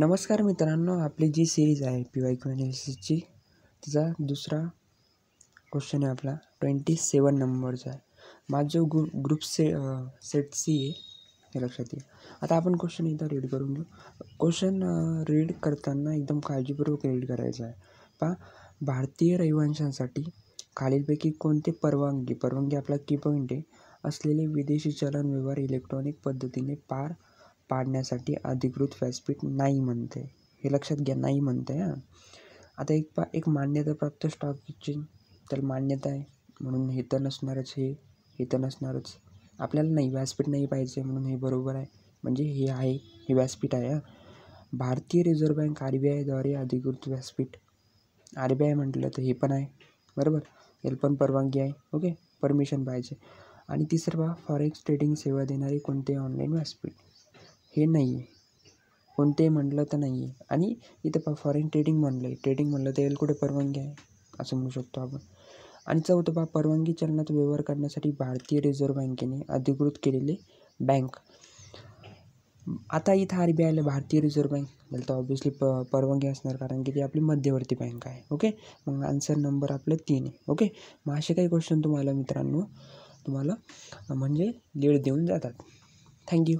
नमस्कार मित्रांनो, आपली जी सिरीज आहे PYQ एनालिसिसची तिचा दुसरा क्वेश्चन आहे आपला 27 नंबरचा आहे. माझा जो ग्रुप सेट सी आहे हे लक्षात येईल. आता आपण क्वेश्चन एकदा रीड करून घेऊ. क्वेश्चन रीड करताना एकदम काळजीपूर्वक रीड करायचं आहे. पहा, भारतीय रहिवाशांसाठी खालीलपैकी कोणते परवानगी आपला की पॉईंट आहे असलेले विदेशी चलन व्यवहार इलेक्ट्रॉनिक पद्धतीने पार पाडण्यासाठी अधिकृत व्यासपीठ नाही म्हणते. हे लक्षात घ्या, नाही म्हणते हां. आता एक मान्यताप्राप्त स्टॉक एक्सचेंज, त्याला मान्यता आहे म्हणून हे तर नसणारच, हे तर नसणारच. आपल्याला नाही, व्यासपीठ नाही पाहिजे म्हणून हे बरोबर आहे, म्हणजे हे आहे, हे व्यासपीठ आहे हां. भारतीय रिझर्व्ह बँक RBI द्वारे अधिकृत व्यासपीठ, RBI म्हटलं तर हे पण आहे बरोबर, याला पण परवानगी आहे. ओके, परमिशन पाहिजे. आणि तिसरं पहा, फॉरेक्स ट्रेडिंग सेवा देणारे कोणते ऑनलाईन व्यासपीठ, हे नाही आहे. कोणते म्हटलं तर नाही आहे. आणि इथं पहा, फॉरेन ट्रेडिंग म्हणलं तर याला कुठे परवानगी आहे असं म्हणू शकतो आपण. आणि चौथं पहा, परवानगी चलनात व्यवहार करण्यासाठी भारतीय रिझर्व्ह बँकेने अधिकृत केलेले बँक. आता इथं RBIला भारतीय रिझर्व्ह बँक याला तर ऑब्व्हियसली परवानगी असणार, कारण की ती आपली मध्यवर्ती बँक आहे. ओके, मग आन्सर नंबर आपलं 3 आहे. ओके, मग असे काही क्वेश्चन तुम्हाला मित्रांनो म्हणजे लीड देऊन जातात. थँक्यू.